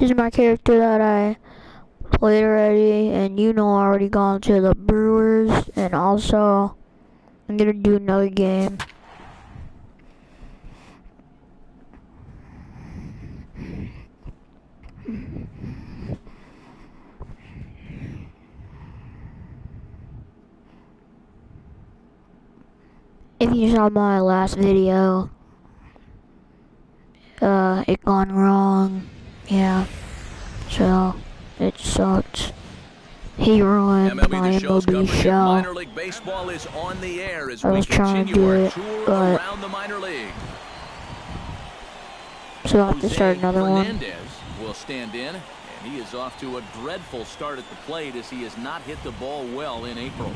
is my character that I played already, and already gone to the Brewers, and also I'm gonna do another game. If you saw my last video, it gone wrong, yeah, so it sucked. He ruined my MLB show. Minor League Baseball is on the air as I was trying to do it, but around the minor league. So I'll have to start another one. Will stand in, and he is off to a dreadful start at the plate as he has not hit the ball well in April.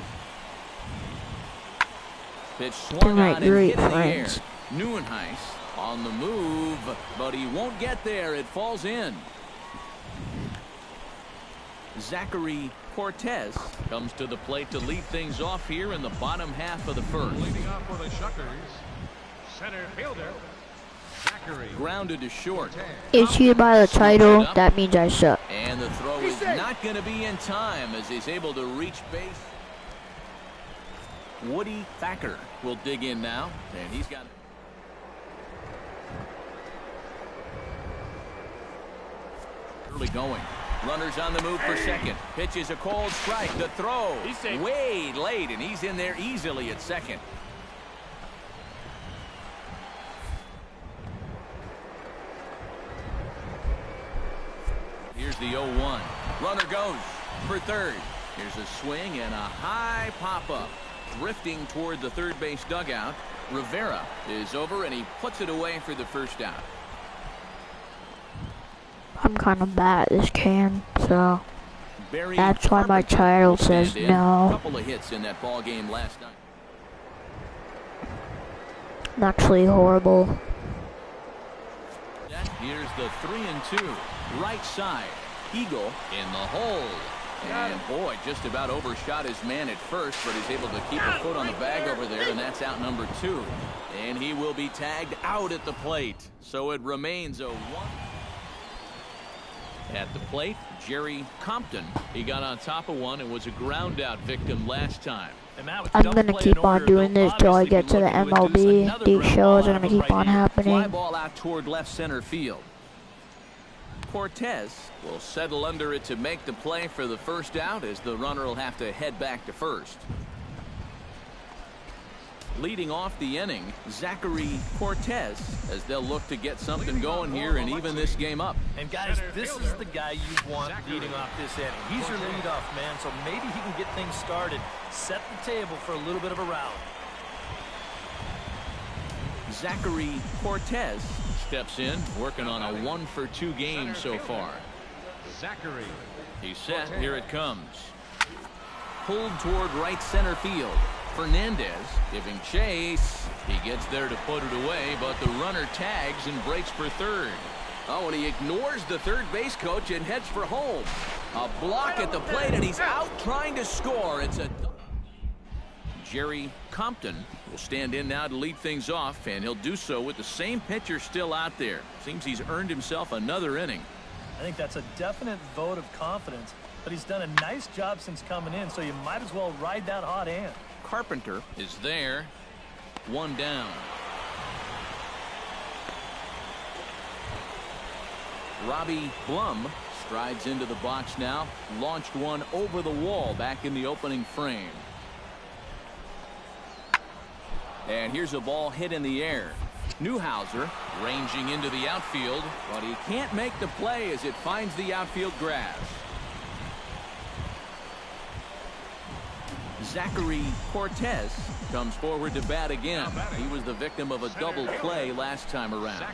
Pitch swung on and hit in the air. Neuenhuis on the move, but he won't get there. It falls in. Zachary Cortez comes to the plate to lead things off here in the bottom half of the first. Leading off for the Shuckers, center fielder Zachary. Grounded to short. Issued by the title, that means I suck. And the throw is not going to be in time as he's able to reach base. Woody Thacker will dig in now, and he's got early going. Runners on the move for second. Pitch is a cold strike. The throw way late, and he's in there easily at second. Here's the 0-1. Runner goes for third. Here's a swing and a high pop-up. Drifting toward the third base dugout. Rivera is over, and he puts it away for the first out. I'm kind of bad at this game, so that's why my title says no. A couple of hits in that ball game last night. I'm actually horrible. Here's the 3-2. Right side. Eagle in the hole. And boy, just about overshot his man at first, but he's able to keep a foot on the bag over there, and that's out number 2. And he will be tagged out at the plate. So it remains a 1. At the plate, Jerry Compton. He got on top of one and was a ground out victim last time. I'm going to keep on doing this till I get to the MLB. These shows are going to keep on happening. Fly ball out toward left center field. Cortez will settle under it to make the play for the first out as the runner will have to head back to first. Leading off the inning, Zachary Cortez, as they'll look to get something going here and even this game up. And guys, this is the guy you want leading off this inning. He's your leadoff man, so maybe he can get things started, set the table for a little bit of a rout. Zachary Cortez steps in, working on a 1-for-2 game so far. Zachary. He's set. Here it comes. Pulled toward right center field. Fernandez giving chase. He gets there to put it away, but the runner tags and breaks for third. Oh, and he ignores the third base coach and heads for home. A block at the plate, and he's out trying to score. It's a Jerry Compton will stand in now to lead things off, and he'll do so with the same pitcher still out there. Seems he's earned himself another inning. I think that's a definite vote of confidence, but he's done a nice job since coming in, so you might as well ride that hot hand. Carpenter is there. One down. Robbie Blum strides into the box now. Launched one over the wall back in the opening frame. And here's a ball hit in the air. Newhouser ranging into the outfield, but he can't make the play as it finds the outfield grass. Zachary Cortez comes forward to bat again. He was the victim of a double play last time around.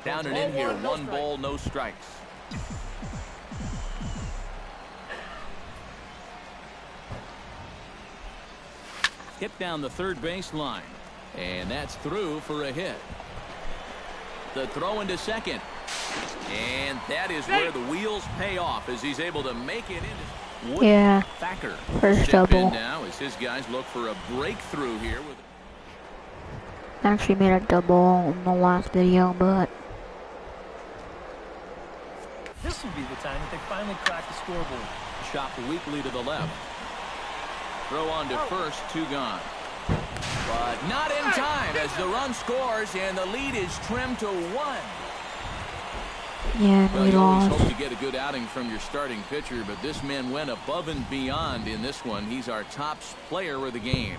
Down and in here, 1 ball, no strikes. Hit down the third base line, and that's through for a hit. The throw into second, and that is where the wheels pay off as he's able to make it into. Yeah, Thacker first double. Now as his guys look for a breakthrough here. I actually made a double in the last video, but would be the time that they finally crack the scoreboard. Chopped weakly to the left. Throw on to first, 2 gone. But not in time as the run scores and the lead is trimmed to 1. Yeah, Well, we you always lost. hope to get a good outing from your starting pitcher, but this man went above and beyond in this one. He's our top player of the game.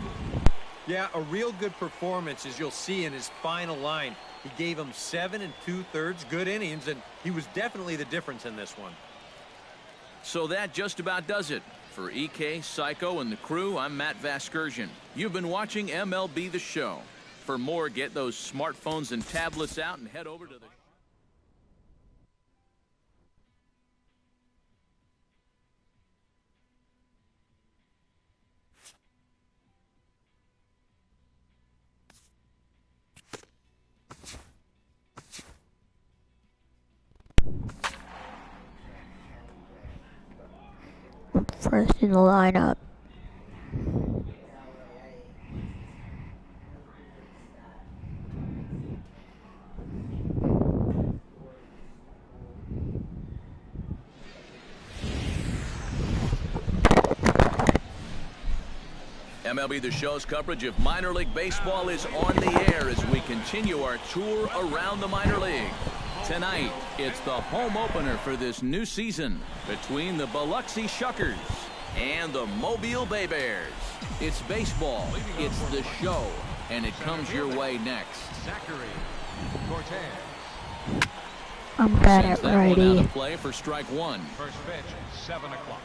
Yeah, a real good performance, as you'll see in his final line. He gave him 7 2/3 good innings, and he was definitely the difference in this one. So that just about does it. For EK, Psycho, and the crew, I'm Matt Vasgersian. You've been watching MLB The Show. For more, get those smartphones and tablets out and head over to the... First in the lineup. MLB The Show's coverage of minor league baseball is on the air as we continue our tour around the minor league. Tonight, it's the home opener for this new season between the Biloxi Shuckers and the Mobile Bay Bears. It's baseball, it's the show, and it comes your way next. Zachary Cortez. I'm bad Sends at that one out righty. of play for strike 1. First pitch, 7 o'clock.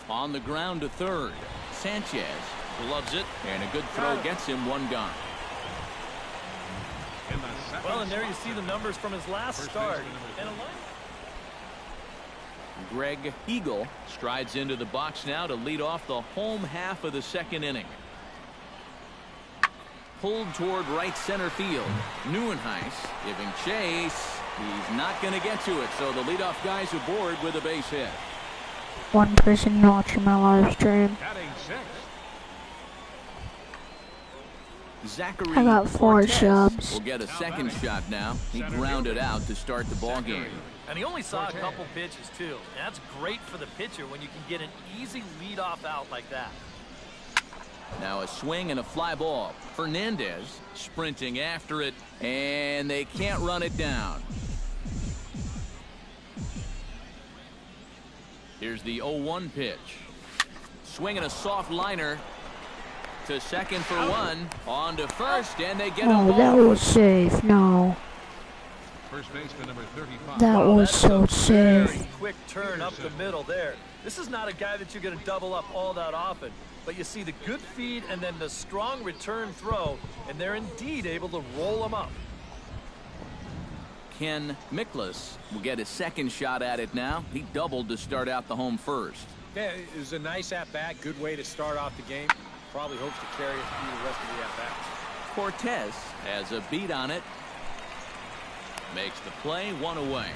On the ground to third. Sanchez gloves it, and a good throw gets him 1 gone. In the second Well, and there you spot. see the numbers from his last First start. baseman number And a line. Greg Eagle strides into the box now to lead off the home half of the 2nd inning. Pulled toward right center field. Neuenhuis giving chase. He's not going to get to it, so the leadoff guy's aboard with a base hit. One person watching my live stream. Batting 6th. Zachary I got 4 Cortez subs. will get a second shot now. He grounded out to start the ball game. And he only saw a couple pitches, too. That's great for the pitcher when you can get an easy leadoff out like that. Now a swing and a fly ball. Fernandez sprinting after it, and they can't run it down. Here's the 0-1 pitch. Swinging a soft liner to second for 1. On to first, and they get a Oh, that ball. was safe. No, First baseman number 35. that was That's so a very safe. quick turn up the middle there. This is not a guy that you're going to double up all that often. But you see the good feed and then the strong return throw, and they're indeed able to roll him up. Ken Miklas will get his second shot at it now. He doubled to start out the home first. Yeah, it was a nice at-bat, good way to start off the game. Probably hopes to carry it through the rest of the at-bat. Cortez has a beat on it. Makes the play, 1 away.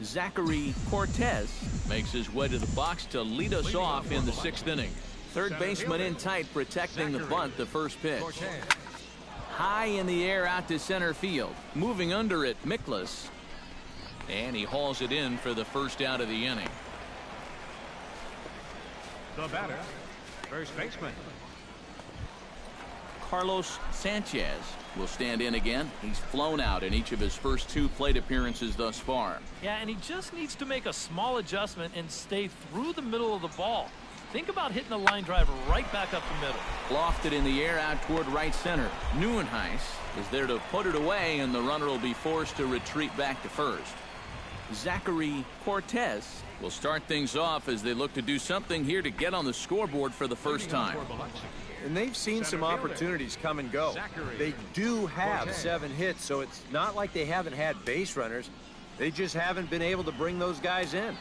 Zachary Cortez makes his way to the box to lead us off in the 6th inning. Third baseman in tight, protecting the bunt, the first pitch. High in the air out to center field. Moving under it, Miklas. And he hauls it in for the first out of the inning. The batter, first baseman. Carlos Sanchez will stand in again. He's flown out in each of his first 2 plate appearances thus far. Yeah, and he just needs to make a small adjustment and stay through the middle of the ball. Think about hitting a line drive right back up the middle. Lofted in the air out toward right center. Neuenhuis is there to put it away, and the runner will be forced to retreat back to first. Zachary Cortez will start things off as they look to do something here to get on the scoreboard for the first time. And they've seen some opportunities come and go. They do have 7 hits, so it's not like they haven't had base runners. They just haven't been able to bring those guys in.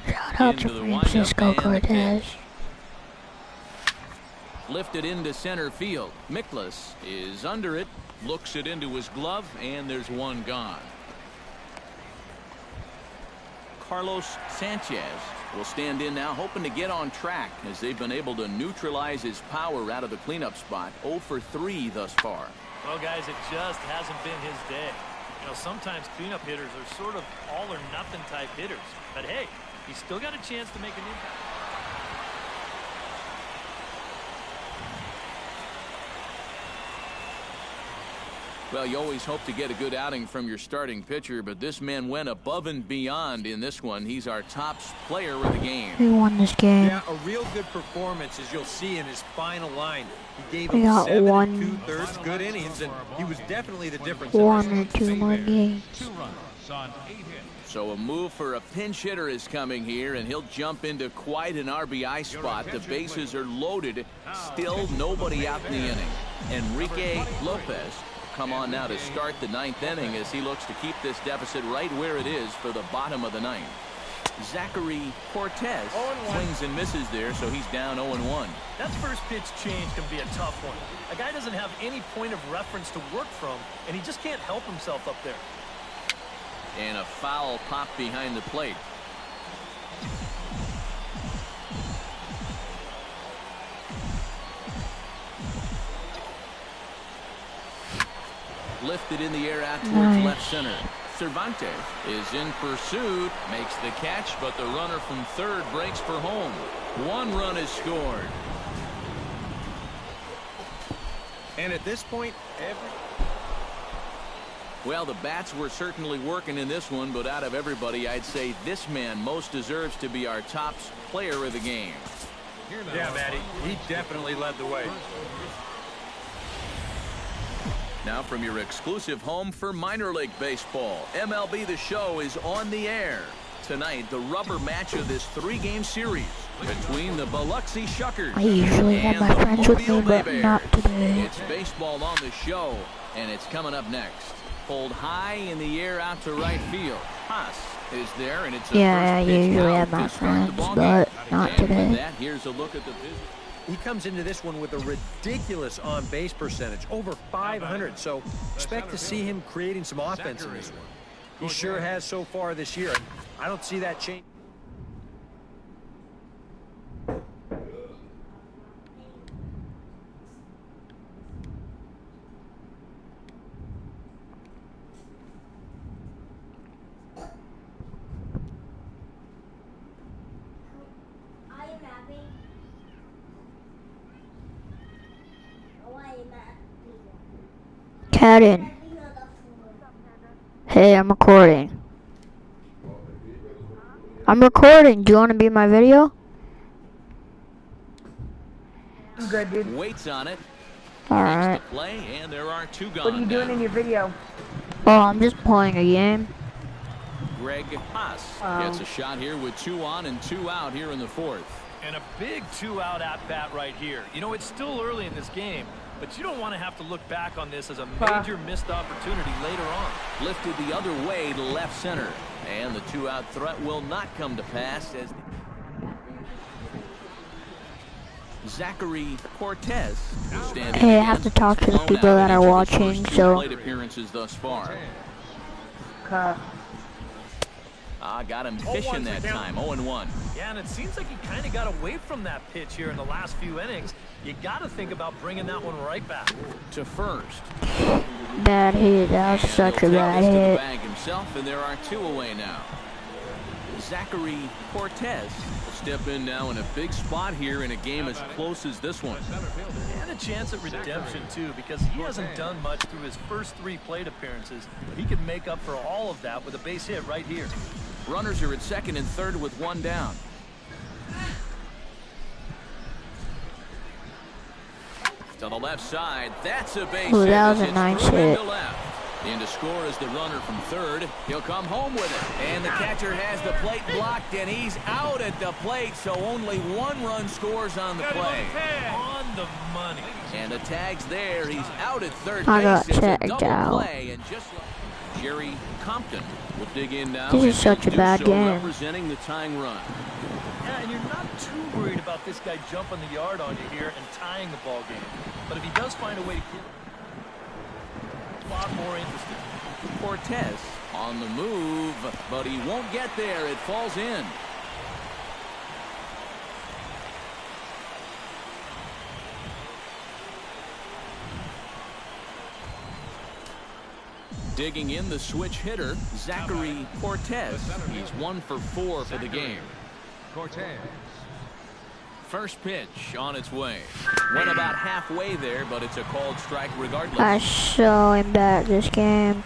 Shout out to Into the windup Francisco and the Cortez. pitch. Lifted into center field. Miklas is under it, looks it into his glove, and there's 1 gone. Carlos Sanchez will stand in now, hoping to get on track as they've been able to neutralize his power out of the cleanup spot. 0 for 3 thus far. Well, guys, it just hasn't been his day. You know, sometimes cleanup hitters are sort of all or nothing type hitters. But hey, he's still got a chance to make an impact. Well, you always hope to get a good outing from your starting pitcher, but this man went above and beyond in this one. He's our top player of the game. He won this game. Yeah, a real good performance, as you'll see in his final line. He gave We him got 7 one. 2/3 good innings, and he was definitely the difference. 1 or 2 more games. 2 runs on 8 hits. So a move for a pinch hitter is coming here, and he'll jump into quite an RBI spot. The bases are loaded. Still nobody out in the inning. Enrique Lopez come on now to start the 9th inning as he looks to keep this deficit right where it is for the bottom of the 9th. Zachary Cortez swings and misses there, so he's down 0-1. That first pitch change can be a tough one. A guy doesn't have any point of reference to work from, and he just can't help himself up there. And a foul pop behind the plate. Lifted in the air out towards left center. Cervantes is in pursuit, makes the catch, but the runner from third breaks for home. 1 run is scored. And at this point, Well, the bats were certainly working in this one, but out of everybody, I'd say this man most deserves to be our top player of the game. yeah, Matty, he definitely led the way. Now from your exclusive home for minor league baseball, MLB The Show is on the air. Tonight, the rubber match of this 3-game series between the Biloxi Shuckers I usually have and my the friends with me, Mobile but Bay not Bears. today. It's baseball on the show, and it's coming up next. Pulled high in the air out to right field. Haas is there, and it's a Yeah, I first pitch usually out have my to start the friends, ball but game. not And with today. that, here's a look at the visit. He comes into this one with a ridiculous on-base percentage, over 500. So expect to see him creating some offense in this one. He sure has so far this year. I don't see that change. Cat in. Hey, I'm recording. I'm recording. Do you want to be in my video? I'm good, dude. Waits on it. Alright. Takes the play, and there are 2 gone. What are you doing now. in your video? Oh, I'm just playing a game. Greg Haas gets a shot here with 2 on and 2 out here in the 4th. And a big 2-out at-bat right here. You know, it's still early in this game, but you don't want to have to look back on this as a major missed opportunity later on. Lifted the other way to left center. And the 2-out threat will not come to pass as Zachary Cortez will stand in Hey, I have to again. talk to the Blown people out that in are each of his watching, first 2 so plate appearances thus far. Got him fishing that time. 0-1. Yeah, and it seems like he kind of got away from that pitch here in the last few innings. You got to think about bringing that one right back. To first. bad hit. That was And such a he'll take bad this to the hit. bag himself, and there are 2 away now. Zachary Cortez will step in now in a big spot here in a game as close as this one. And a chance at redemption, too, because he hasn't done much through his first 3 plate appearances. But he could make up for all of that with a base hit right here. Runners are at second and third with 1 down. To the left side, that's a base Ooh, hit. that was as a it's nice through hit. into left. In to score is the runner from third. He'll come home with it. And the catcher has the plate blocked, and he's out at the plate, so only 1 run scores on the play. On the money. And the tag's there. He's out at third I base. got It's a tagged double out. play, and just like Jerry Compton will dig in now. This is and such a do bad so game. representing the tying run. Yeah, and you're not too worried about this guy jumping the yard on you here and tying the ball game. But if he does find a way to kill it, a lot more interesting. Cortez on the move, but he won't get there. It falls in. Digging in the switch hitter, Zachary Cortez. He's 1 for 4 for the game. Cortez. First pitch on its way. Went about halfway there, but it's a called strike regardless. I saw him back this game.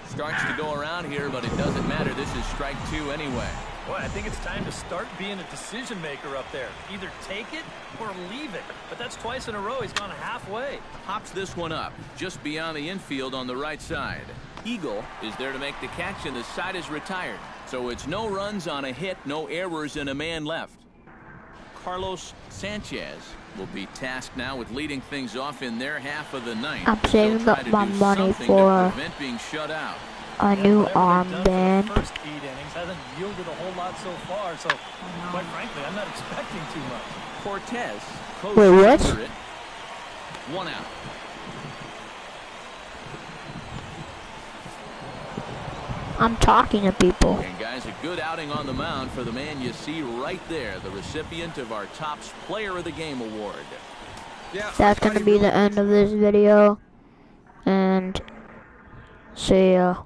Starts to go around here, but it doesn't matter. This is strike 2 anyway. Boy, I think it's time to start being a decision maker up there. Either take it or leave it. But that's twice in a row. He's gone halfway. Hops this one up, just beyond the infield on the right side. Eagle is there to make the catch, and the side is retired. So it's no runs on a hit, no errors, and a man left. Carlos Sanchez will be tasked now with leading things off in their half of the ninth. I'm saving up my money for prevent being shut out. a new armband. First 8 innings hasn't yielded a whole lot so far, so quite frankly, I'm not expecting too much. Cortez. Wait, what? 1 out. I'm talking to people. And guys, a good outing on the mound for the man you see right there, the recipient of our Topps Player of the Game award. Yeah, That's gonna be the end of this video. And see ya.